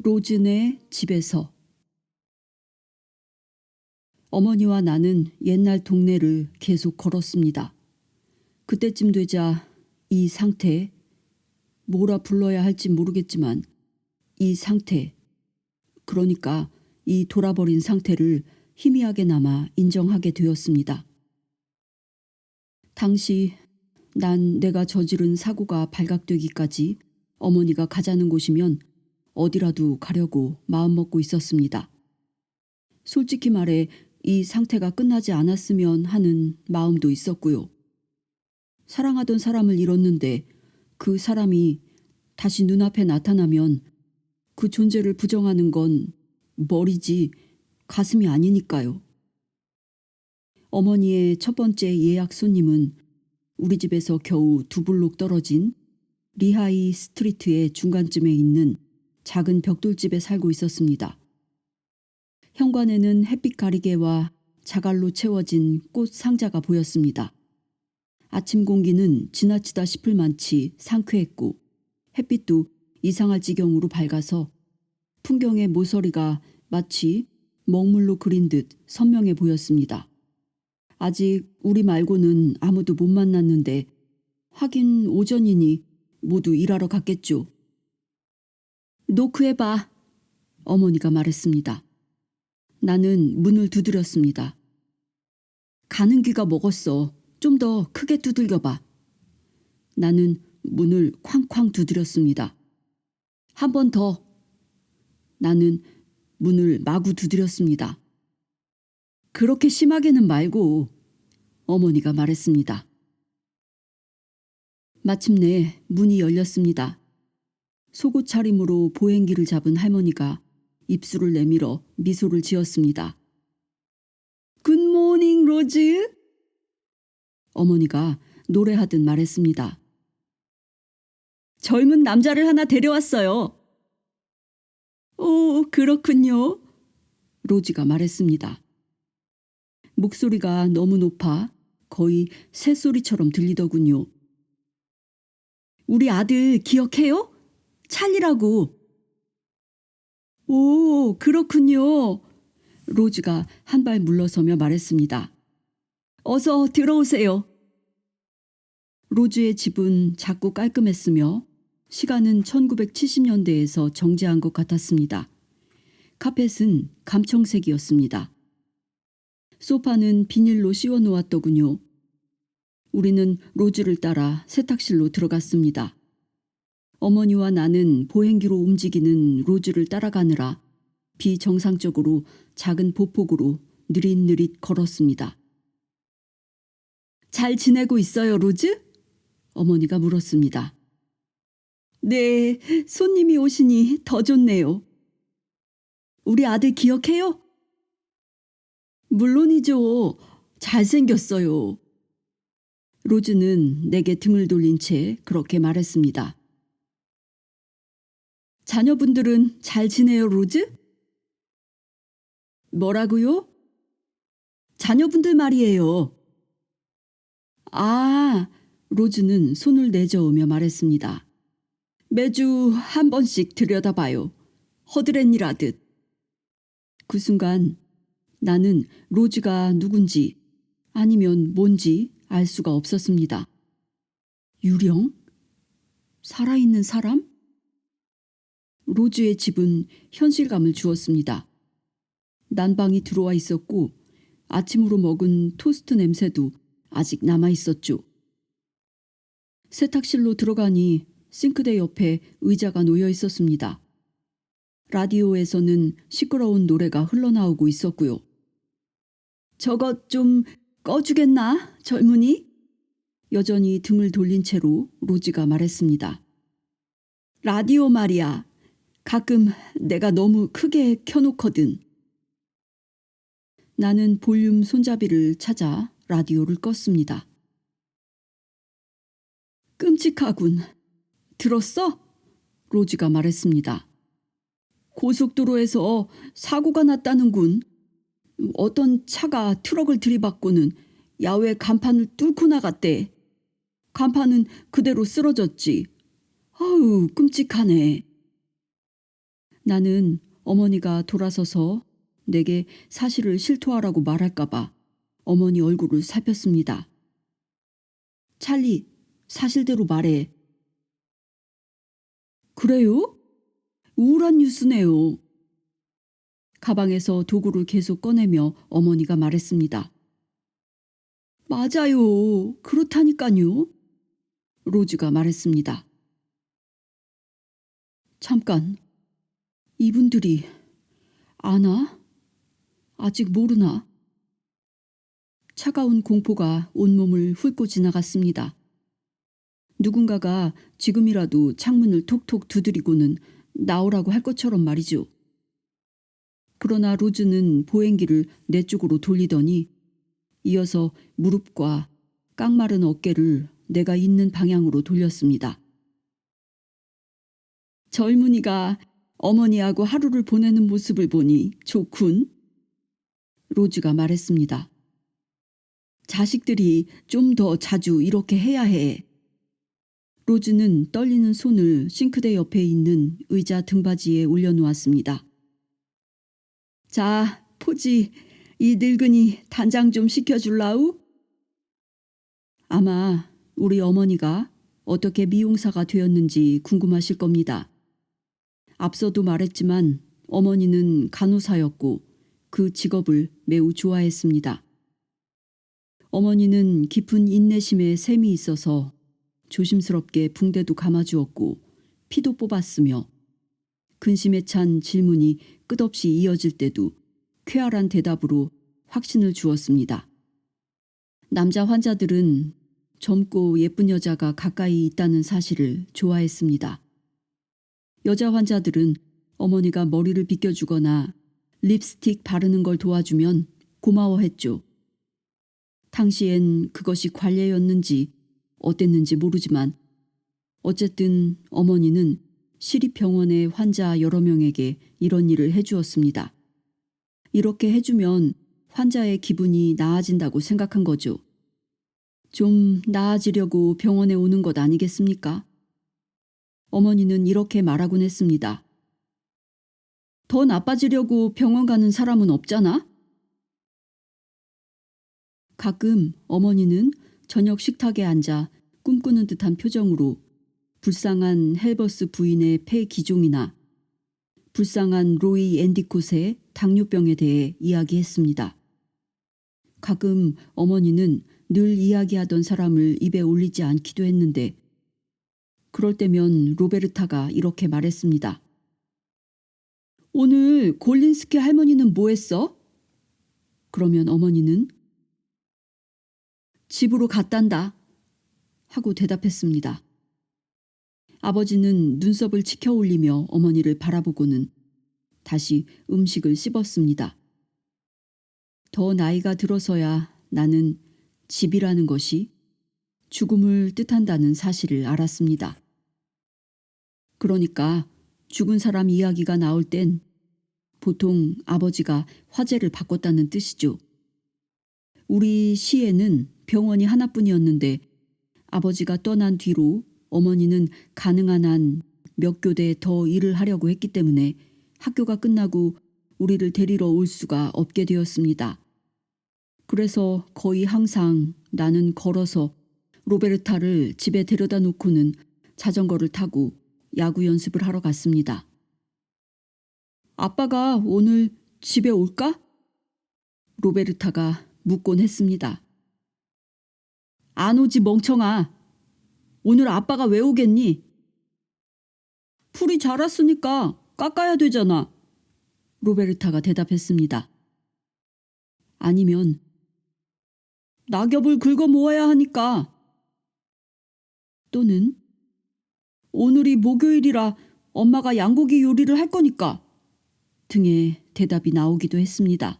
로즈네 집에서. 어머니와 나는 옛날 동네를 계속 걸었습니다. 그때쯤 되자 이 상태, 뭐라 불러야 할지 모르겠지만 이 상태, 그러니까 이 돌아버린 상태를 희미하게나마 인정하게 되었습니다. 당시 난 내가 저지른 사고가 발각되기까지 어머니가 가자는 곳이면 어디라도 가려고 마음먹고 있었습니다. 솔직히 말해 이 상태가 끝나지 않았으면 하는 마음도 있었고요. 사랑하던 사람을 잃었는데 그 사람이 다시 눈앞에 나타나면 그 존재를 부정하는 건 머리지 가슴이 아니니까요. 어머니의 첫 번째 예약 손님은 우리 집에서 겨우 2블록 떨어진 리하이 스트리트의 중간쯤에 있는 작은 벽돌집에 살고 있었습니다. 현관에는 햇빛 가리개와 자갈로 채워진 꽃 상자가 보였습니다. 아침 공기는 지나치다 싶을 만치 상쾌했고 햇빛도 이상할 지경으로 밝아서 풍경의 모서리가 마치 먹물로 그린 듯 선명해 보였습니다. 아직 우리 말고는 아무도 못 만났는데 하긴 오전이니 모두 일하러 갔겠죠. 노크해봐, 어머니가 말했습니다. 나는 문을 두드렸습니다. 가는 귀가 먹었어. 좀 더 크게 두들겨봐. 나는 문을 쾅쾅 두드렸습니다. 한 번 더. 나는 문을 마구 두드렸습니다. 그렇게 심하게는 말고, 어머니가 말했습니다. 마침내 문이 열렸습니다. 속옷 차림으로 보행기를 잡은 할머니가 입술을 내밀어 미소를 지었습니다. 굿모닝 로즈? 어머니가 노래하듯 말했습니다. 젊은 남자를 하나 데려왔어요. 오, 그렇군요. 로즈가 말했습니다. 목소리가 너무 높아 거의 새소리처럼 들리더군요. 우리 아들 기억해요? 찰리라고. 오, 그렇군요. 로즈가 한 발 물러서며 말했습니다. 어서 들어오세요. 로즈의 집은 작고 깔끔했으며 시간은 1970년대에서 정제한 것 같았습니다. 카펫은 감청색이었습니다. 소파는 비닐로 씌워 놓았더군요. 우리는 로즈를 따라 세탁실로 들어갔습니다. 어머니와 나는 보행기로 움직이는 로즈를 따라가느라 비정상적으로 작은 보폭으로 느릿느릿 걸었습니다. 잘 지내고 있어요, 로즈? 어머니가 물었습니다. 네, 손님이 오시니 더 좋네요. 우리 아들 기억해요? 물론이죠. 잘생겼어요. 로즈는 내게 등을 돌린 채 그렇게 말했습니다. 자녀분들은 잘 지내요, 로즈? 뭐라고요? 자녀분들 말이에요. 아, 로즈는 손을 내저으며 말했습니다. 매주 한 번씩 들여다봐요. 허드렛일 하듯. 그 순간 나는 로즈가 누군지 아니면 뭔지 알 수가 없었습니다. 유령? 살아있는 사람? 로즈의 집은 현실감을 주었습니다. 난방이 들어와 있었고 아침으로 먹은 토스트 냄새도 아직 남아 있었죠. 세탁실로 들어가니 싱크대 옆에 의자가 놓여 있었습니다. 라디오에서는 시끄러운 노래가 흘러나오고 있었고요. 저것 좀 꺼주겠나, 젊은이? 여전히 등을 돌린 채로 로즈가 말했습니다. 라디오 말이야. 가끔 내가 너무 크게 켜놓거든. 나는 볼륨 손잡이를 찾아 라디오를 껐습니다. 끔찍하군. 들었어? 로즈가 말했습니다. 고속도로에서 사고가 났다는군. 어떤 차가 트럭을 들이받고는 야외 간판을 뚫고 나갔대. 간판은 그대로 쓰러졌지. 아우, 끔찍하네. 나는 어머니가 돌아서서 내게 사실을 실토하라고 말할까봐 어머니 얼굴을 살폈습니다. 찰리, 사실대로 말해. 그래요? 우울한 뉴스네요. 가방에서 도구를 계속 꺼내며 어머니가 말했습니다. 맞아요. 그렇다니까요. 로즈가 말했습니다. 잠깐. 이분들이 아나? 아직 모르나? 차가운 공포가 온몸을 훑고 지나갔습니다. 누군가가 지금이라도 창문을 톡톡 두드리고는 나오라고 할 것처럼 말이죠. 그러나 로즈는 보행기를 내 쪽으로 돌리더니 이어서 무릎과 깡마른 어깨를 내가 있는 방향으로 돌렸습니다. 젊은이가 어머니하고 하루를 보내는 모습을 보니 좋군. 로즈가 말했습니다. 자식들이 좀 더 자주 이렇게 해야 해. 로즈는 떨리는 손을 싱크대 옆에 있는 의자 등받이에 올려놓았습니다. 자, 포지, 이 늙은이 단장 좀 시켜줄라우? 아마 우리 어머니가 어떻게 미용사가 되었는지 궁금하실 겁니다. 앞서도 말했지만 어머니는 간호사였고 그 직업을 매우 좋아했습니다. 어머니는 깊은 인내심에 셈이 있어서 조심스럽게 붕대도 감아주었고 피도 뽑았으며 근심에 찬 질문이 끝없이 이어질 때도 쾌활한 대답으로 확신을 주었습니다. 남자 환자들은 젊고 예쁜 여자가 가까이 있다는 사실을 좋아했습니다. 여자 환자들은 어머니가 머리를 빗겨주거나 립스틱 바르는 걸 도와주면 고마워했죠. 당시엔 그것이 관례였는지 어땠는지 모르지만 어쨌든 어머니는 시립병원의 환자 여러 명에게 이런 일을 해주었습니다. 이렇게 해주면 환자의 기분이 나아진다고 생각한 거죠. 좀 나아지려고 병원에 오는 것 아니겠습니까? 어머니는 이렇게 말하곤 했습니다. 더 나빠지려고 병원 가는 사람은 없잖아? 가끔 어머니는 저녁 식탁에 앉아 꿈꾸는 듯한 표정으로 불쌍한 헬버스 부인의 폐 기종이나 불쌍한 로이 앤디콧의 당뇨병에 대해 이야기했습니다. 가끔 어머니는 늘 이야기하던 사람을 입에 올리지 않기도 했는데 그럴 때면 로베르타가 이렇게 말했습니다. 오늘 골린스키 할머니는 뭐 했어? 그러면 어머니는 집으로 갔단다 하고 대답했습니다. 아버지는 눈썹을 치켜 올리며 어머니를 바라보고는 다시 음식을 씹었습니다. 더 나이가 들어서야 나는 집이라는 것이 죽음을 뜻한다는 사실을 알았습니다. 그러니까 죽은 사람 이야기가 나올 땐 보통 아버지가 화제를 바꿨다는 뜻이죠. 우리 시에는 병원이 하나뿐이었는데 아버지가 떠난 뒤로 어머니는 가능한 한 몇 교대 더 일을 하려고 했기 때문에 학교가 끝나고 우리를 데리러 올 수가 없게 되었습니다. 그래서 거의 항상 나는 걸어서 로베르타를 집에 데려다 놓고는 자전거를 타고 야구 연습을 하러 갔습니다. 아빠가 오늘 집에 올까? 로베르타가 묻곤 했습니다. 안 오지 멍청아. 오늘 아빠가 왜 오겠니? 풀이 자랐으니까 깎아야 되잖아. 로베르타가 대답했습니다. 아니면 낙엽을 긁어 모아야 하니까. 또는 오늘이 목요일이라 엄마가 양고기 요리를 할 거니까 등의 대답이 나오기도 했습니다.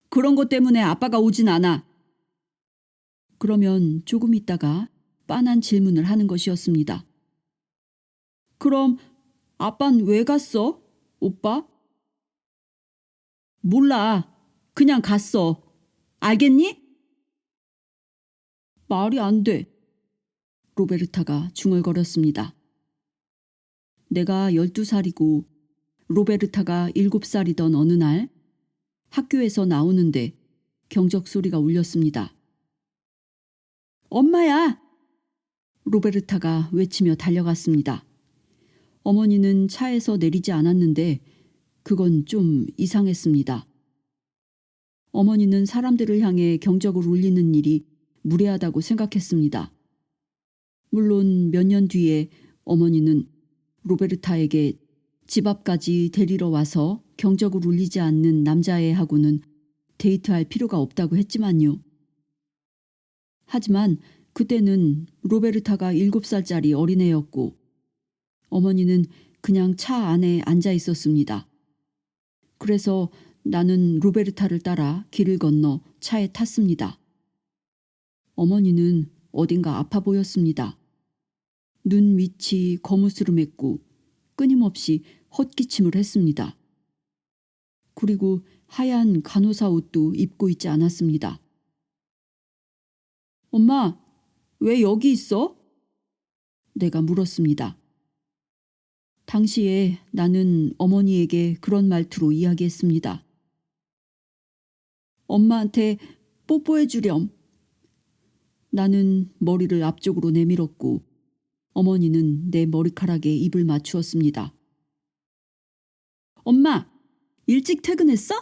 그런 것 때문에 아빠가 오진 않아. 그러면 조금 있다가 빤한 질문을 하는 것이었습니다. 그럼 아빤 왜 갔어, 오빠? 몰라. 그냥 갔어. 알겠니? 말이 안 돼. 로베르타가 중얼거렸습니다. 내가 12살이고 로베르타가 7살이던 어느 날 학교에서 나오는데 경적 소리가 울렸습니다. 엄마야! 로베르타가 외치며 달려갔습니다. 어머니는 차에서 내리지 않았는데 그건 좀 이상했습니다. 어머니는 사람들을 향해 경적을 울리는 일이 무례하다고 생각했습니다. 물론 몇 년 뒤에 어머니는 로베르타에게 집 앞까지 데리러 와서 경적을 울리지 않는 남자애하고는 데이트할 필요가 없다고 했지만요. 하지만 그때는 로베르타가 7살짜리 어린애였고 어머니는 그냥 차 안에 앉아 있었습니다. 그래서 나는 로베르타를 따라 길을 건너 차에 탔습니다. 어머니는 어딘가 아파 보였습니다. 눈 밑이 거무스름했고 끊임없이 헛기침을 했습니다. 그리고 하얀 간호사 옷도 입고 있지 않았습니다. 엄마, 왜 여기 있어? 내가 물었습니다. 당시에 나는 어머니에게 그런 말투로 이야기했습니다. 엄마한테 뽀뽀해 주렴. 나는 머리를 앞쪽으로 내밀었고 어머니는 내 머리카락에 입을 맞추었습니다. 엄마, 일찍 퇴근했어?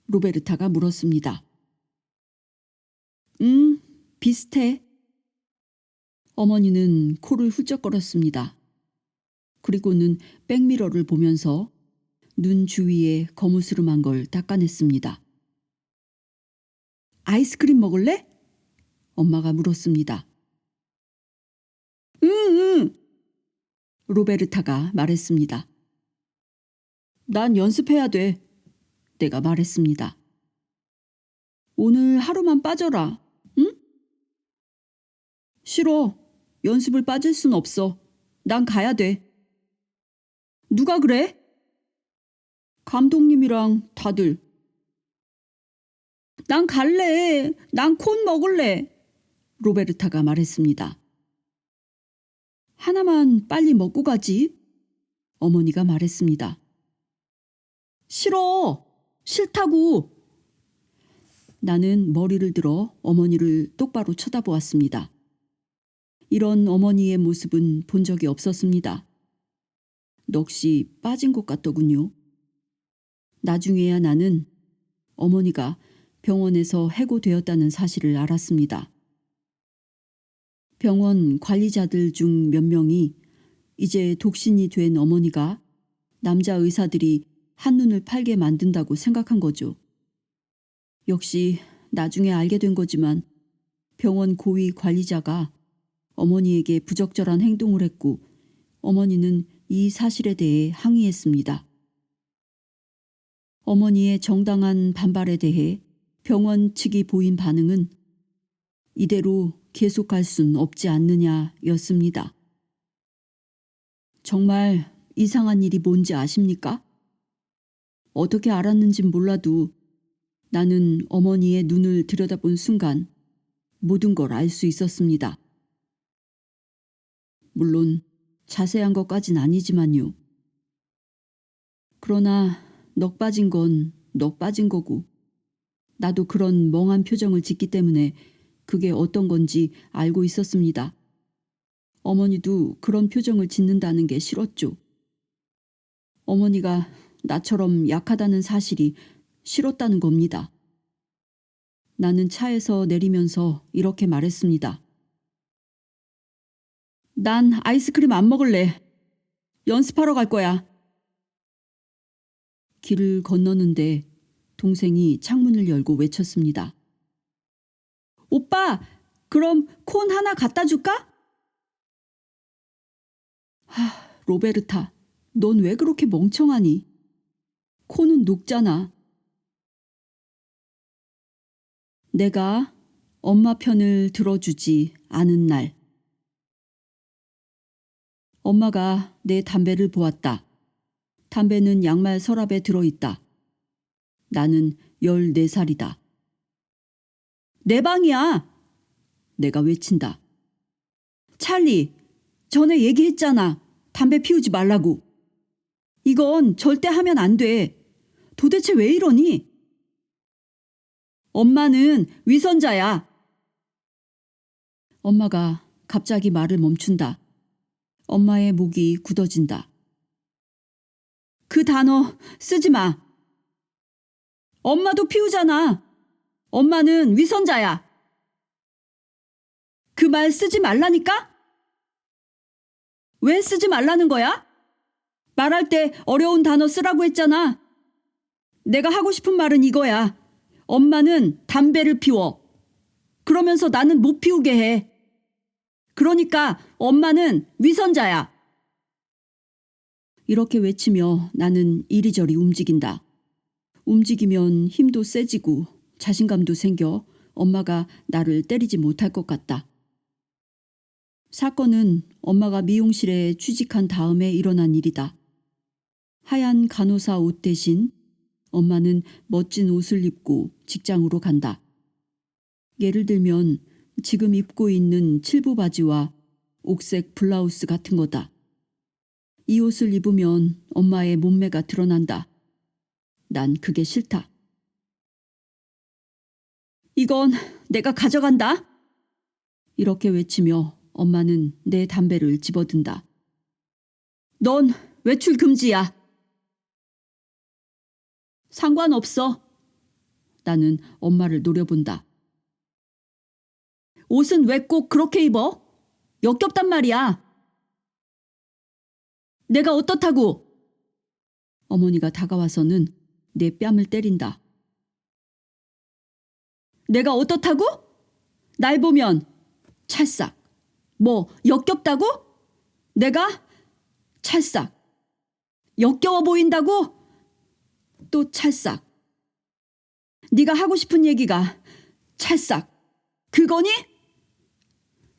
로베르타가 물었습니다. 비슷해. 어머니는 코를 훌쩍거렸습니다. 그리고는 백미러를 보면서 눈 주위에 거무스름한 걸 닦아냈습니다. 아이스크림 먹을래? 엄마가 물었습니다. 응. 로베르타가 말했습니다. 난 연습해야 돼. 내가 말했습니다. 오늘 하루만 빠져라. 응? 싫어. 연습을 빠질 순 없어. 난 가야 돼. 누가 그래? 감독님이랑 다들. 난 갈래. 난 콘 먹을래. 로베르타가 말했습니다. 하나만 빨리 먹고 가지. 어머니가 말했습니다. 싫어. 싫다고. 나는 머리를 들어 어머니를 똑바로 쳐다보았습니다. 이런 어머니의 모습은 본 적이 없었습니다. 넋이 빠진 것 같더군요. 나중에야 나는 어머니가 병원에서 해고되었다는 사실을 알았습니다. 병원 관리자들 중 몇 명이 이제 독신이 된 어머니가 남자 의사들이 한눈을 팔게 만든다고 생각한 거죠. 역시 나중에 알게 된 거지만 병원 고위 관리자가 어머니에게 부적절한 행동을 했고 어머니는 이 사실에 대해 항의했습니다. 어머니의 정당한 반발에 대해 병원 측이 보인 반응은 이대로 계속할 순 없지 않느냐였습니다. 정말 이상한 일이 뭔지 아십니까? 어떻게 알았는진 몰라도 나는 어머니의 눈을 들여다본 순간 모든 걸 알 수 있었습니다. 물론 자세한 것까진 아니지만요. 그러나 넋 빠진 건 넋 빠진 거고 나도 그런 멍한 표정을 짓기 때문에 그게 어떤 건지 알고 있었습니다. 어머니도 그런 표정을 짓는다는 게 싫었죠. 어머니가 나처럼 약하다는 사실이 싫었다는 겁니다. 나는 차에서 내리면서 이렇게 말했습니다. 난 아이스크림 안 먹을래. 연습하러 갈 거야. 길을 건너는데 동생이 창문을 열고 외쳤습니다. 오빠, 그럼 콘 하나 갖다 줄까? 로베르타, 넌 왜 그렇게 멍청하니? 콘은 녹잖아. 내가 엄마 편을 들어주지 않은 날. 엄마가 내 담배를 보았다. 담배는 양말 서랍에 들어있다. 나는 14살이다. 내 방이야! 내가 외친다. 찰리, 전에 얘기했잖아. 담배 피우지 말라고. 이건 절대 하면 안 돼. 도대체 왜 이러니? 엄마는 위선자야. 엄마가 갑자기 말을 멈춘다. 엄마의 목이 굳어진다. 그 단어 쓰지 마. 엄마도 피우잖아. 엄마는 위선자야. 그 말 쓰지 말라니까? 왜 쓰지 말라는 거야? 말할 때 어려운 단어 쓰라고 했잖아. 내가 하고 싶은 말은 이거야. 엄마는 담배를 피워. 그러면서 나는 못 피우게 해. 그러니까 엄마는 위선자야. 이렇게 외치며 나는 이리저리 움직인다. 움직이면 힘도 세지고 자신감도 생겨 엄마가 나를 때리지 못할 것 같다. 사건은 엄마가 미용실에 취직한 다음에 일어난 일이다. 하얀 간호사 옷 대신 엄마는 멋진 옷을 입고 직장으로 간다. 예를 들면 지금 입고 있는 칠부 바지와 옥색 블라우스 같은 거다. 이 옷을 입으면 엄마의 몸매가 드러난다. 난 그게 싫다. 이건 내가 가져간다. 이렇게 외치며 엄마는 내 담배를 집어든다. 넌 외출 금지야. 상관없어. 나는 엄마를 노려본다. 옷은 왜 꼭 그렇게 입어? 역겹단 말이야. 내가 어떻다고? 어머니가 다가와서는 내 뺨을 때린다. 내가 어떻다고? 날 보면 찰싹. 뭐 역겹다고? 내가 찰싹. 역겨워 보인다고? 또 찰싹. 네가 하고 싶은 얘기가 찰싹. 그거니?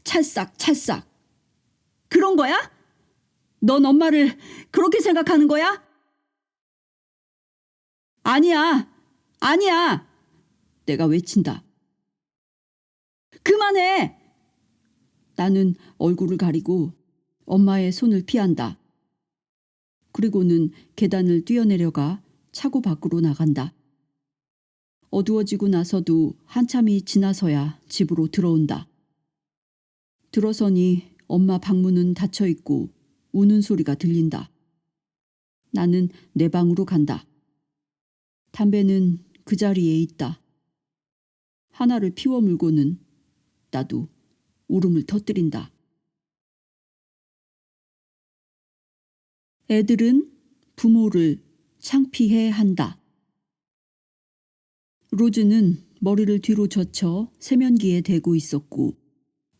찰싹 찰싹. 그런 거야? 넌 엄마를 그렇게 생각하는 거야? 아니야. 아니야. 내가 외친다. 그만해. 나는 얼굴을 가리고 엄마의 손을 피한다. 그리고는 계단을 뛰어내려가 차고 밖으로 나간다. 어두워지고 나서도 한참이 지나서야 집으로 들어온다. 들어서니 엄마 방문은 닫혀 있고 우는 소리가 들린다. 나는 내 방으로 간다. 담배는 그 자리에 있다. 하나를 피워 물고는 나도 울음을 터뜨린다. 애들은 부모를 창피해 한다. 로즈는 머리를 뒤로 젖혀 세면기에 대고 있었고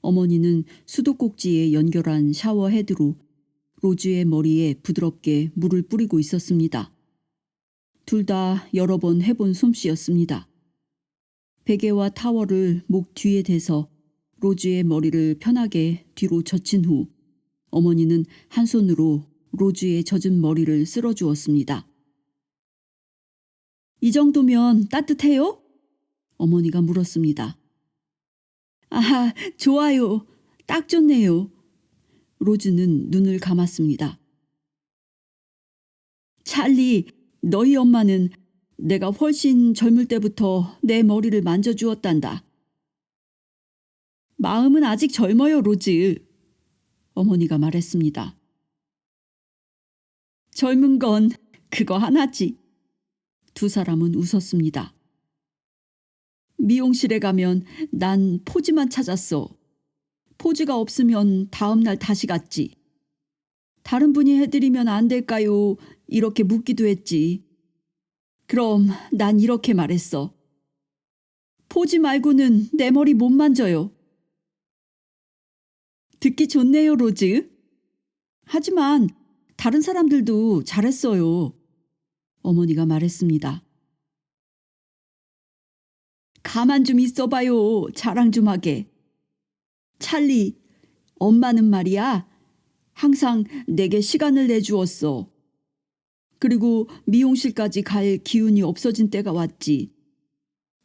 어머니는 수도꼭지에 연결한 샤워 헤드로 로즈의 머리에 부드럽게 물을 뿌리고 있었습니다. 둘 다 여러 번 해본 솜씨였습니다. 베개와 타월을 목 뒤에 대서 로즈의 머리를 편하게 뒤로 젖힌 후 어머니는 한 손으로 로즈의 젖은 머리를 쓸어주었습니다. 이 정도면 따뜻해요? 어머니가 물었습니다. 아, 좋아요. 딱 좋네요. 로즈는 눈을 감았습니다. 찰리, 너희 엄마는 내가 훨씬 젊을 때부터 내 머리를 만져주었단다. 마음은 아직 젊어요, 로즈. 어머니가 말했습니다. 젊은 건 그거 하나지. 두 사람은 웃었습니다. 미용실에 가면 난 포즈만 찾았어. 포즈가 없으면 다음날 다시 갔지. 다른 분이 해드리면 안 될까요? 이렇게 묻기도 했지. 그럼 난 이렇게 말했어. 포즈 말고는 내 머리 못 만져요. 듣기 좋네요, 로즈. 하지만 다른 사람들도 잘했어요. 어머니가 말했습니다. 가만 좀 있어봐요. 자랑 좀 하게. 찰리, 엄마는 말이야. 항상 내게 시간을 내주었어. 그리고 미용실까지 갈 기운이 없어진 때가 왔지.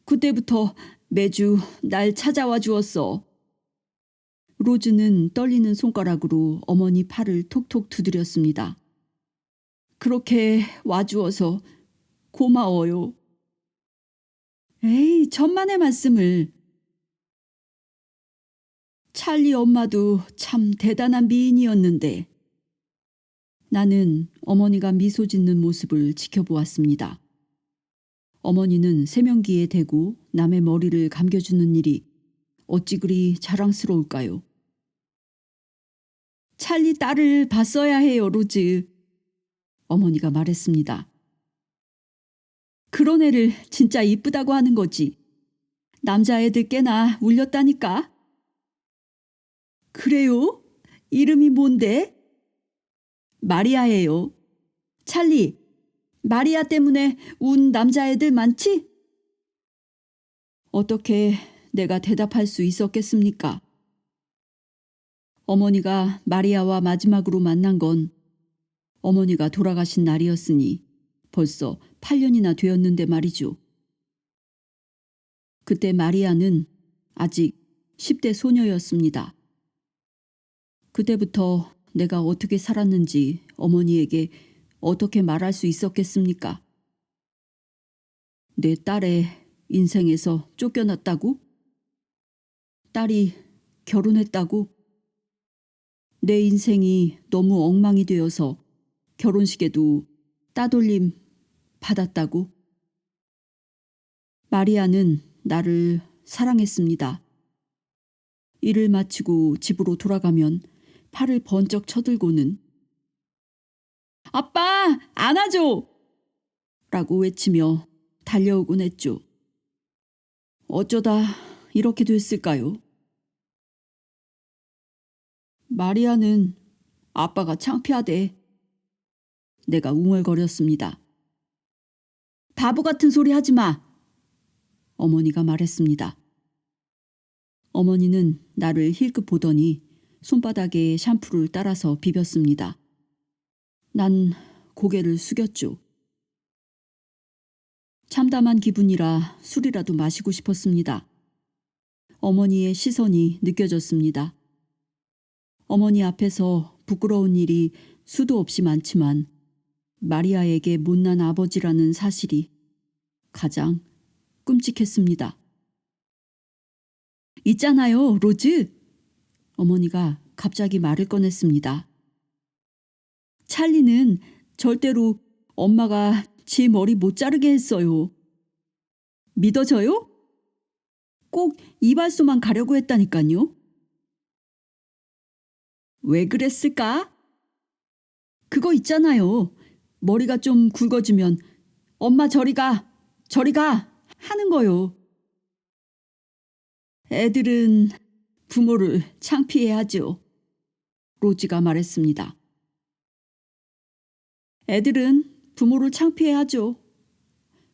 그때부터 매주 날 찾아와 주었어. 로즈는 떨리는 손가락으로 어머니 팔을 톡톡 두드렸습니다. 그렇게 와주어서 고마워요. 에이, 천만의 말씀을. 찰리 엄마도 참 대단한 미인이었는데. 나는 어머니가 미소 짓는 모습을 지켜보았습니다. 어머니는 세면기에 대고 남의 머리를 감겨주는 일이 어찌 그리 자랑스러울까요? 찰리 딸을 봤어야 해요, 로즈. 어머니가 말했습니다. 그런 애를 진짜 이쁘다고 하는 거지. 남자애들 꽤나 울렸다니까. 그래요? 이름이 뭔데? 마리아예요. 찰리, 마리아 때문에 운 남자애들 많지? 어떻게 내가 대답할 수 있었겠습니까? 어머니가 마리아와 마지막으로 만난 건 어머니가 돌아가신 날이었으니 벌써 8년이나 되었는데 말이죠. 그때 마리아는 아직 10대 소녀였습니다. 그때부터 내가 어떻게 살았는지 어머니에게 어떻게 말할 수 있었겠습니까? 내 딸의 인생에서 쫓겨났다고? 딸이 결혼했다고? 내 인생이 너무 엉망이 되어서 결혼식에도 따돌림 받았다고? 마리아는 나를 사랑했습니다. 일을 마치고 집으로 돌아가면 팔을 번쩍 쳐들고는 아빠, 안아줘! 라고 외치며 달려오곤 했죠. 어쩌다 이렇게 됐을까요? 마리아는 아빠가 창피하대. 내가 웅얼거렸습니다. 바보 같은 소리 하지 마! 어머니가 말했습니다. 어머니는 나를 힐끗 보더니 손바닥에 샴푸를 따라서 비볐습니다. 난 고개를 숙였죠. 참담한 기분이라 술이라도 마시고 싶었습니다. 어머니의 시선이 느껴졌습니다. 어머니 앞에서 부끄러운 일이 수도 없이 많지만 마리아에게 못난 아버지라는 사실이 가장 끔찍했습니다. 있잖아요, 로즈. 어머니가 갑자기 말을 꺼냈습니다. 찰리는 절대로 엄마가 지 머리 못 자르게 했어요. 믿어져요? 꼭 이발소만 가려고 했다니까요. 왜 그랬을까? 그거 있잖아요. 머리가 좀 굵어지면 엄마 저리 가, 저리 가 하는 거요. 애들은 부모를 창피해하죠. 로지가 말했습니다. 애들은 부모를 창피해하죠.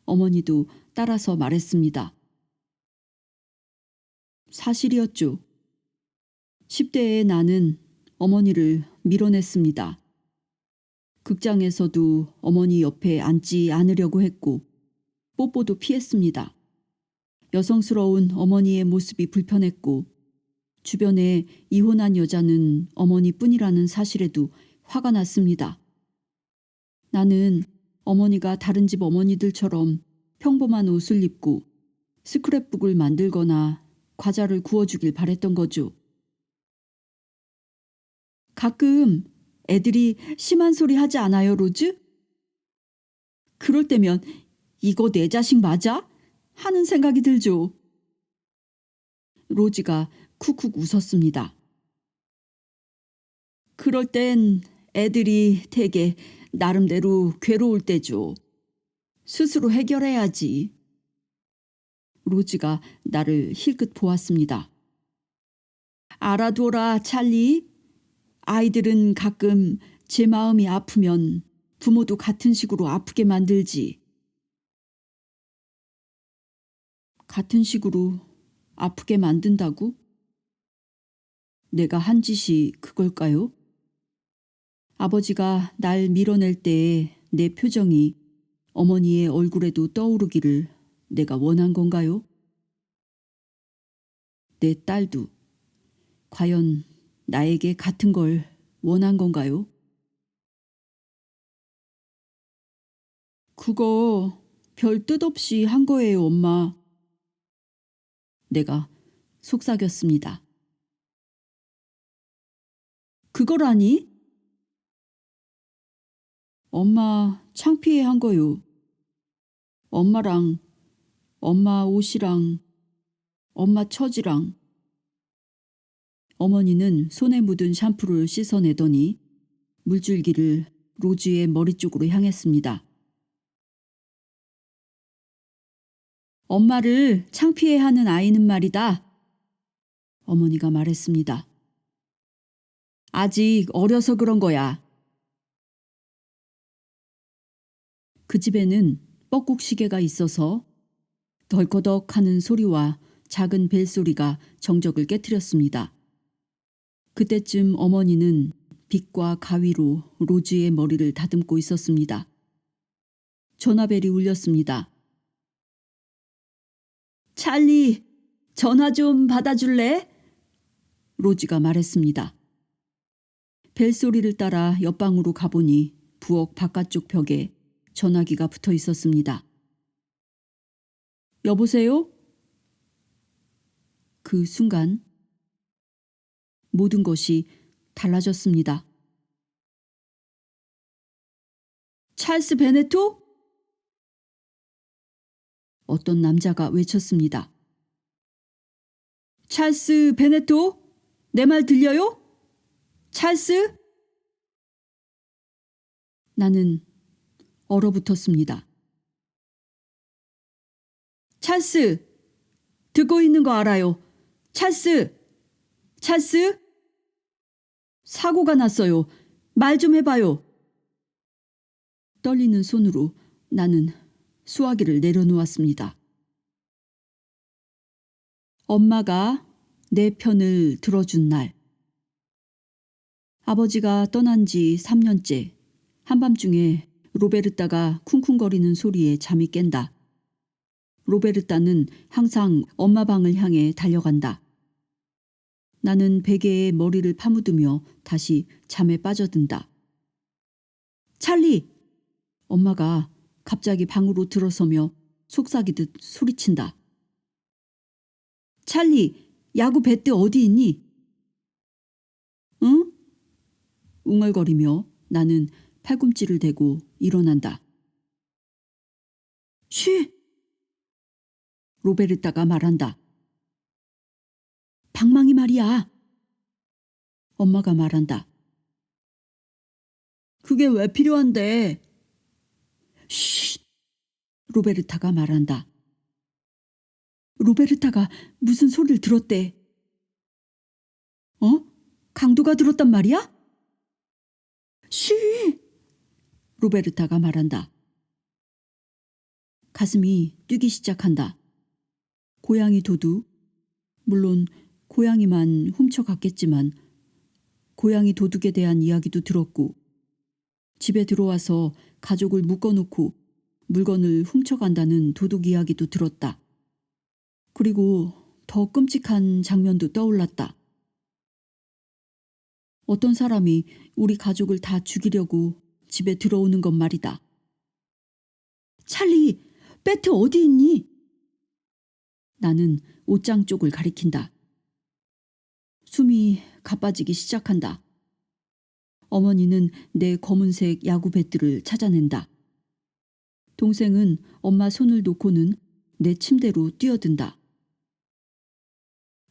어머니도 따라서 말했습니다. 사실이었죠. 10대의 나는 어머니를 밀어냈습니다. 극장에서도 어머니 옆에 앉지 않으려고 했고 뽀뽀도 피했습니다. 여성스러운 어머니의 모습이 불편했고 주변에 이혼한 여자는 어머니뿐이라는 사실에도 화가 났습니다. 나는 어머니가 다른 집 어머니들처럼 평범한 옷을 입고 스크랩북을 만들거나 과자를 구워주길 바랬던 거죠. 가끔 애들이 심한 소리 하지 않아요, 로즈? 그럴 때면 이거 내 자식 맞아? 하는 생각이 들죠. 로지가 쿡쿡 웃었습니다. 그럴 땐 애들이 되게 나름대로 괴로울 때죠. 스스로 해결해야지. 로지가 나를 힐끗 보았습니다. 알아둬라, 찰리. 아이들은 가끔 제 마음이 아프면 부모도 같은 식으로 아프게 만들지. 같은 식으로 아프게 만든다고? 내가 한 짓이 그걸까요? 아버지가 날 밀어낼 때의 내 표정이 어머니의 얼굴에도 떠오르기를 내가 원한 건가요? 내 딸도 과연 나에게 같은 걸 원한 건가요? 그거 별 뜻 없이 한 거예요, 엄마. 내가 속삭였습니다. 그거라니? 엄마 창피해 한 거요. 엄마랑 엄마 옷이랑 엄마 처지랑. 어머니는 손에 묻은 샴푸를 씻어내더니 물줄기를 로즈의 머리 쪽으로 향했습니다. 엄마를 창피해하는 아이는 말이다. 어머니가 말했습니다. 아직 어려서 그런 거야. 그 집에는 뻐꾹 시계가 있어서 덜커덕 하는 소리와 작은 벨소리가 정적을 깨트렸습니다. 그때쯤 어머니는 빗과 가위로 로즈의 머리를 다듬고 있었습니다. 전화벨이 울렸습니다. 찰리, 전화 좀 받아줄래? 로즈가 말했습니다. 벨소리를 따라 옆방으로 가보니 부엌 바깥쪽 벽에 전화기가 붙어 있었습니다. 여보세요? 그 순간 모든 것이 달라졌습니다. 찰스 베네토? 어떤 남자가 외쳤습니다. 찰스 베네토? 내 말 들려요? 찰스? 나는 얼어붙었습니다. 찰스! 듣고 있는 거 알아요. 찰스! 찰스? 사고가 났어요. 말 좀 해봐요. 떨리는 손으로 나는 수화기를 내려놓았습니다. 엄마가 내 편을 들어준 날. 아버지가 떠난 지 3년째 한밤중에 로베르타가 쿵쿵거리는 소리에 잠이 깬다. 로베르타는 항상 엄마 방을 향해 달려간다. 나는 베개에 머리를 파묻으며 다시 잠에 빠져든다. 찰리! 엄마가 갑자기 방으로 들어서며 속삭이듯 소리친다. 찰리, 야구 배트 어디 있니? 응? 웅얼거리며 나는 팔꿈치를 대고 일어난다. 쉬! 로베르타가 말한다. 방망이 말이야. 엄마가 말한다. 그게 왜 필요한데? 쉬! 로베르타가 말한다. 로베르타가 무슨 소리를 들었대? 어? 강도가 들었단 말이야? 쉬! 로베르타가 말한다. 가슴이 뛰기 시작한다. 고양이 도둑, 물론 고양이만 훔쳐갔겠지만 고양이 도둑에 대한 이야기도 들었고 집에 들어와서 가족을 묶어놓고 물건을 훔쳐간다는 도둑 이야기도 들었다. 그리고 더 끔찍한 장면도 떠올랐다. 어떤 사람이 우리 가족을 다 죽이려고 집에 들어오는 것 말이다. 찰리, 배트 어디 있니? 나는 옷장 쪽을 가리킨다. 숨이 가빠지기 시작한다. 어머니는 내 검은색 야구 배트를 찾아낸다. 동생은 엄마 손을 놓고는 내 침대로 뛰어든다.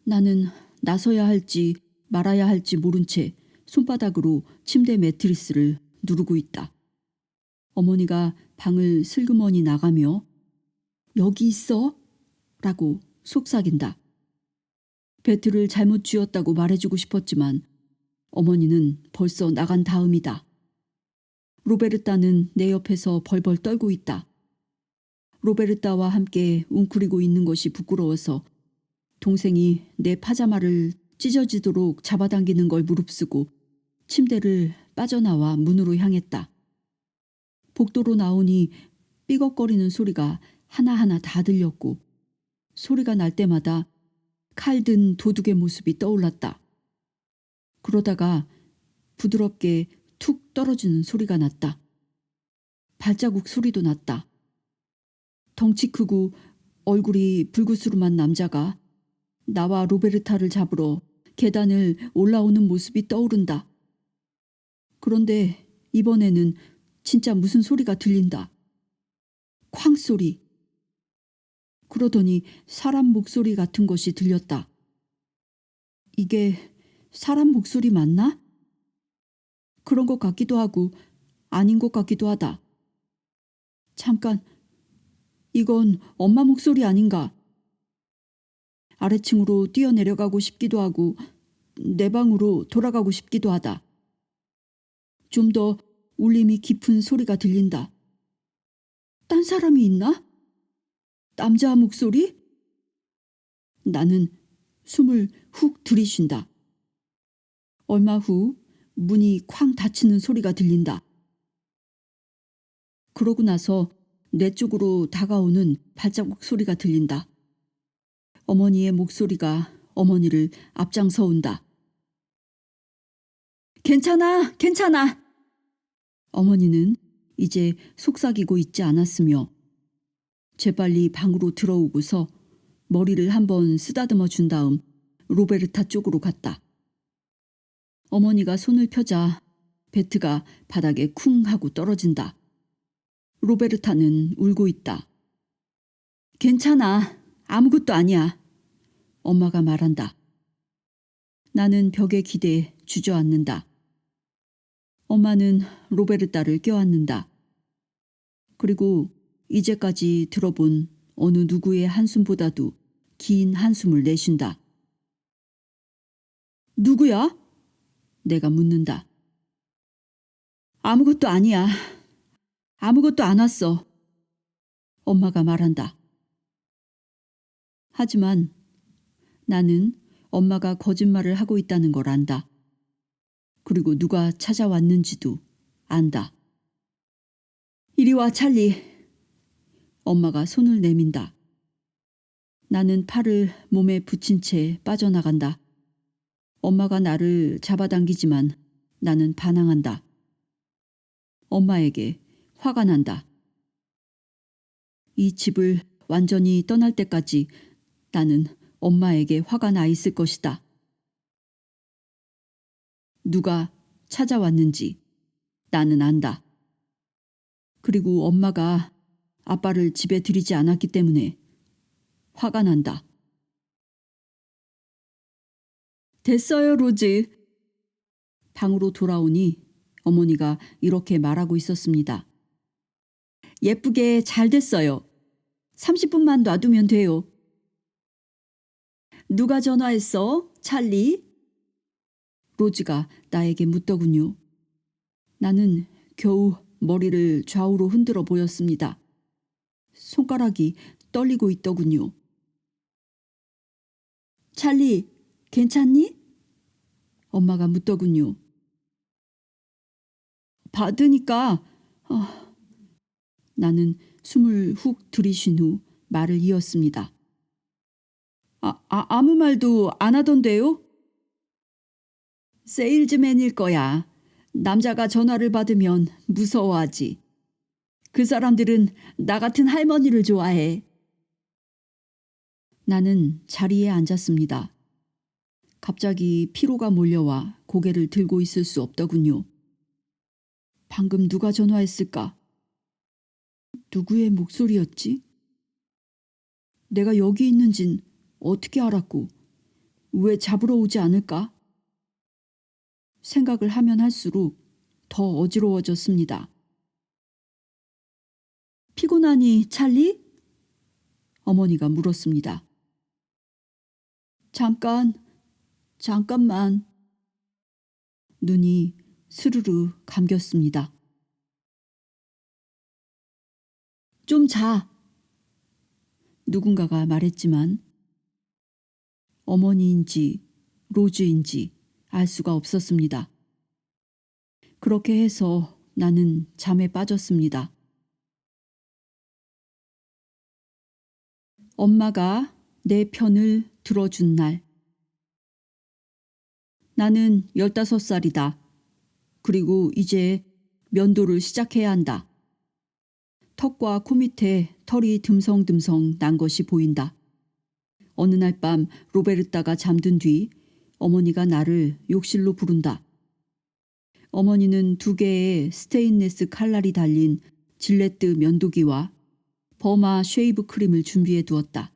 나는 나서야 할지 말아야 할지 모른 채 손바닥으로 침대 매트리스를 누르고 있다. 어머니가 방을 슬그머니 나가며 여기 있어? 라고 속삭인다. 배트를 잘못 쥐었다고 말해주고 싶었지만 어머니는 벌써 나간 다음이다. 로베르타는 내 옆에서 벌벌 떨고 있다. 로베르타와 함께 웅크리고 있는 것이 부끄러워서 동생이 내 파자마를 찢어지도록 잡아당기는 걸 무릅쓰고 침대를 빠져나와 문으로 향했다. 복도로 나오니 삐걱거리는 소리가 하나하나 다 들렸고 소리가 날 때마다 칼 든 도둑의 모습이 떠올랐다. 그러다가 부드럽게 툭 떨어지는 소리가 났다. 발자국 소리도 났다. 덩치 크고 얼굴이 불구스름한 남자가 나와 로베르타를 잡으러 계단을 올라오는 모습이 떠오른다. 그런데 이번에는 진짜 무슨 소리가 들린다. 쾅 소리. 그러더니 사람 목소리 같은 것이 들렸다. 이게 사람 목소리 맞나? 그런 것 같기도 하고 아닌 것 같기도 하다. 잠깐, 이건 엄마 목소리 아닌가? 아래층으로 뛰어내려가고 싶기도 하고 내 방으로 돌아가고 싶기도 하다. 좀 더 울림이 깊은 소리가 들린다. 딴 사람이 있나? 남자 목소리? 나는 숨을 훅 들이쉰다. 얼마 후 문이 쾅 닫히는 소리가 들린다. 그러고 나서 내 쪽으로 다가오는 발자국 소리가 들린다. 어머니의 목소리가 어머니를 앞장서 온다. 괜찮아, 괜찮아. 어머니는 이제 속삭이고 있지 않았으며 재빨리 방으로 들어오고서 머리를 한번 쓰다듬어 준 다음 로베르타 쪽으로 갔다. 어머니가 손을 펴자 베트가 바닥에 쿵 하고 떨어진다. 로베르타는 울고 있다. 괜찮아. 아무것도 아니야. 엄마가 말한다. 나는 벽에 기대 주저앉는다. 엄마는 로베르타를 껴안는다. 그리고 이제까지 들어본 어느 누구의 한숨보다도 긴 한숨을 내쉰다. 누구야? 내가 묻는다. 아무것도 아니야. 아무것도 안 왔어. 엄마가 말한다. 하지만 나는 엄마가 거짓말을 하고 있다는 걸 안다. 그리고 누가 찾아왔는지도 안다. 이리 와, 찰리. 엄마가 손을 내민다. 나는 팔을 몸에 붙인 채 빠져나간다. 엄마가 나를 잡아당기지만 나는 반항한다. 엄마에게 화가 난다. 이 집을 완전히 떠날 때까지 나는 엄마에게 화가 나 있을 것이다. 누가 찾아왔는지 나는 안다. 그리고 엄마가 아빠를 집에 들이지 않았기 때문에 화가 난다. 됐어요, 로즈. 방으로 돌아오니 어머니가 이렇게 말하고 있었습니다. 예쁘게 잘 됐어요. 30분만 놔두면 돼요. 누가 전화했어, 찰리? 로즈가 나에게 묻더군요. 나는 겨우 머리를 좌우로 흔들어 보였습니다. 손가락이 떨리고 있더군요. 찰리, 괜찮니? 엄마가 묻더군요. 받으니까 나는 숨을 훅 들이쉰 후 말을 이었습니다. 아무 말도 안 하던데요? 세일즈맨일 거야. 남자가 전화를 받으면 무서워하지. 그 사람들은 나 같은 할머니를 좋아해. 나는 자리에 앉았습니다. 갑자기 피로가 몰려와 고개를 들고 있을 수 없더군요. 방금 누가 전화했을까? 누구의 목소리였지? 내가 여기 있는진 어떻게 알았고 왜 잡으러 오지 않을까? 생각을 하면 할수록 더 어지러워졌습니다. 피곤하니, 찰리? 어머니가 물었습니다. 잠깐만. 눈이 스르르 감겼습니다. 좀 자. 누군가가 말했지만 어머니인지 로즈인지 알 수가 없었습니다. 그렇게 해서 나는 잠에 빠졌습니다. 엄마가 내 편을 들어준 날. 나는 15살이다. 그리고 이제 면도를 시작해야 한다. 턱과 코 밑에 털이 듬성듬성 난 것이 보인다. 어느 날 밤 로베르타가 잠든 뒤 어머니가 나를 욕실로 부른다. 어머니는 2개의 스테인레스 칼날이 달린 질레트 면도기와 버마 쉐이브 크림을 준비해 두었다.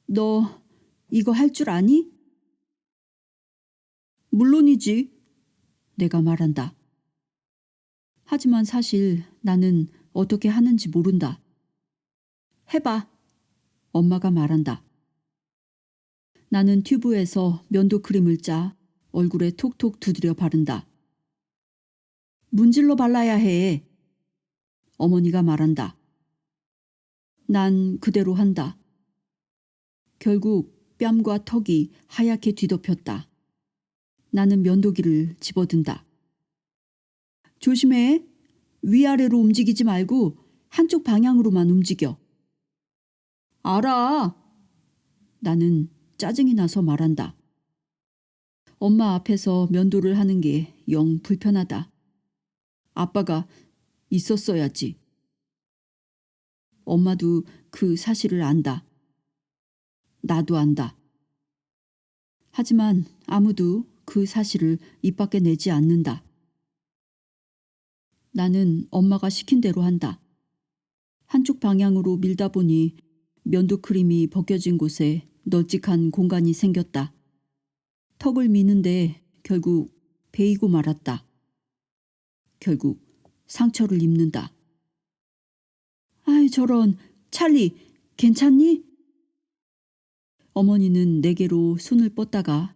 너 이거 할 줄 아니? 물론이지. 내가 말한다. 하지만 사실 나는 어떻게 하는지 모른다. 해봐. 엄마가 말한다. 나는 튜브에서 면도 크림을 짜 얼굴에 톡톡 두드려 바른다. 문질러 발라야 해. 어머니가 말한다. 난 그대로 한다. 결국 뺨과 턱이 하얗게 뒤덮였다. 나는 면도기를 집어든다. 조심해. 위아래로 움직이지 말고 한쪽 방향으로만 움직여. 알아. 나는 짜증이 나서 말한다. 엄마 앞에서 면도를 하는 게 영 불편하다. 아빠가 있었어야지. 엄마도 그 사실을 안다. 나도 안다. 하지만 아무도 그 사실을 입 밖에 내지 않는다. 나는 엄마가 시킨 대로 한다. 한쪽 방향으로 밀다 보니 면도 크림이 벗겨진 곳에 널찍한 공간이 생겼다. 턱을 미는데 결국 베이고 말았다. 결국 상처를 입는다. 아이 저런, 찰리, 괜찮니? 어머니는 내게로 손을 뻗다가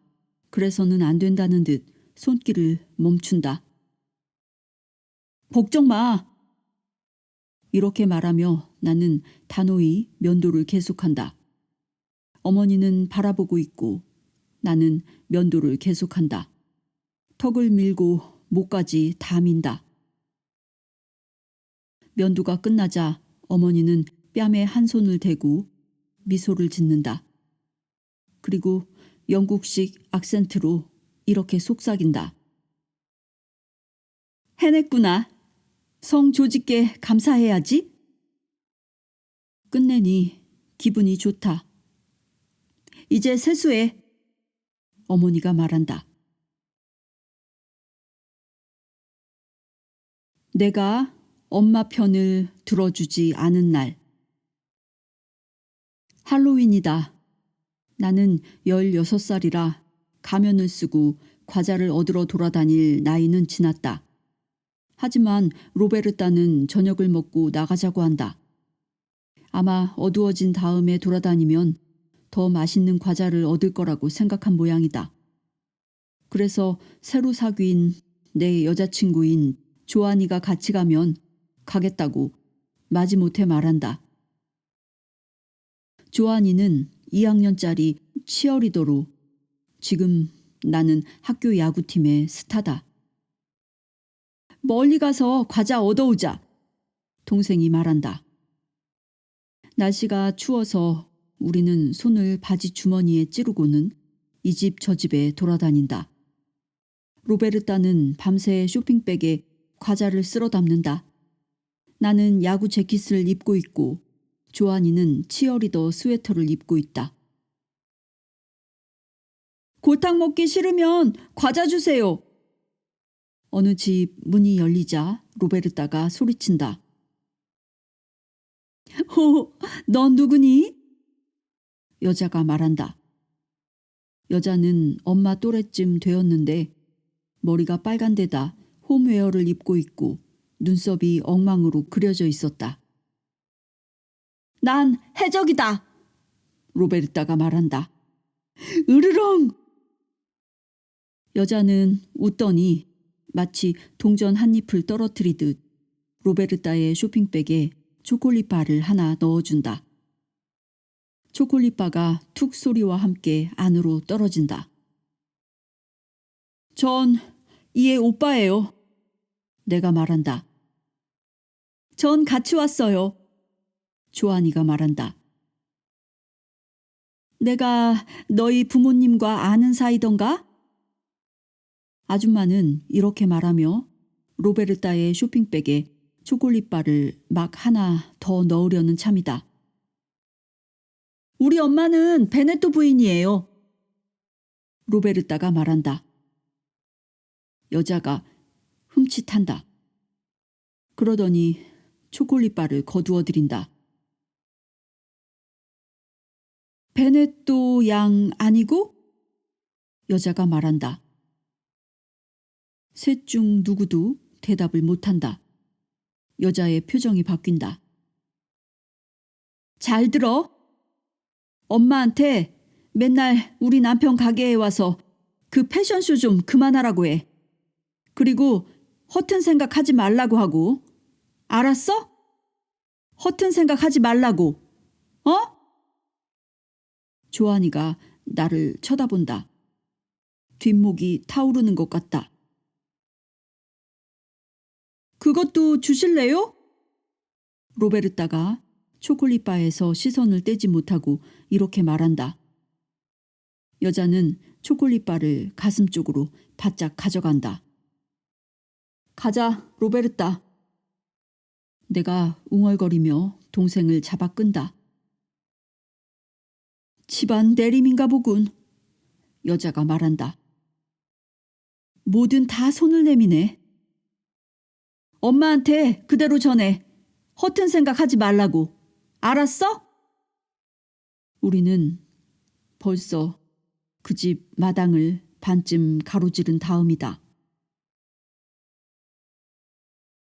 그래서는 안 된다는 듯 손길을 멈춘다. 걱정 마. 이렇게 말하며 나는 단호히 면도를 계속한다. 어머니는 바라보고 있고 나는 면도를 계속한다. 턱을 밀고 목까지 다 민다. 면도가 끝나자 어머니는 뺨에 한 손을 대고 미소를 짓는다. 그리고 영국식 악센트로 이렇게 속삭인다. 해냈구나. 성 조직께 감사해야지. 끝내니 기분이 좋다. 이제 세수해. 어머니가 말한다. 내가 엄마 편을 들어주지 않은 날. 할로윈이다. 나는 16살이라 가면을 쓰고 과자를 얻으러 돌아다닐 나이는 지났다. 하지만 로베르타는 저녁을 먹고 나가자고 한다. 아마 어두워진 다음에 돌아다니면 더 맛있는 과자를 얻을 거라고 생각한 모양이다. 그래서 새로 사귄 내 여자친구인 조아니가 같이 가면 가겠다고 마지못해 말한다. 조아니는 2학년짜리 치어리더로 지금 나는 학교 야구팀의 스타다. 멀리 가서 과자 얻어오자. 동생이 말한다. 날씨가 추워서 우리는 손을 바지 주머니에 찌르고는 이 집 저 집에 돌아다닌다. 로베르타는 밤새 쇼핑백에 과자를 쓸어 담는다. 나는 야구 재킷을 입고 있고 조아니는 치어리더 스웨터를 입고 있다. 골탕 먹기 싫으면 과자 주세요. 어느 집 문이 열리자 로베르타가 소리친다. 호, 넌 누구니? 여자가 말한다. 여자는 엄마 또래쯤 되었는데 머리가 빨간 데다 홈웨어를 입고 있고 눈썹이 엉망으로 그려져 있었다. 난 해적이다. 로베르타가 말한다. 으르렁! 여자는 웃더니 마치 동전 한 잎을 떨어뜨리듯 로베르타의 쇼핑백에 초콜릿바를 하나 넣어준다. 초콜릿바가 툭 소리와 함께 안으로 떨어진다. 전 이의 오빠예요. 내가 말한다. 전 같이 왔어요. 조아니가 말한다. 내가 너희 부모님과 아는 사이던가? 아줌마는 이렇게 말하며 로베르타의 쇼핑백에 초콜릿바를 막 하나 더 넣으려는 참이다. 우리 엄마는 베네토 부인이에요. 로베르타가 말한다. 여자가 흠칫한다. 그러더니 초콜릿바를 거두어 들인다. 베네토 양 아니고? 여자가 말한다. 셋 중 누구도 대답을 못한다. 여자의 표정이 바뀐다. 잘 들어. 엄마한테 맨날 우리 남편 가게에 와서 그 패션쇼 좀 그만하라고 해. 그리고 허튼 생각 하지 말라고 하고. 알았어? 허튼 생각 하지 말라고. 어? 조한이가 나를 쳐다본다. 뒷목이 타오르는 것 같다. 그것도 주실래요? 로베르타가 초콜릿바에서 시선을 떼지 못하고 이렇게 말한다. 여자는 초콜릿바를 가슴 쪽으로 바짝 가져간다. 가자, 로베르타. 내가 웅얼거리며 동생을 잡아 끈다. 집안 내림인가 보군. 여자가 말한다. 뭐든 다 손을 내미네. 엄마한테 그대로 전해. 허튼 생각하지 말라고. 알았어? 우리는 벌써 그 집 마당을 반쯤 가로지른 다음이다.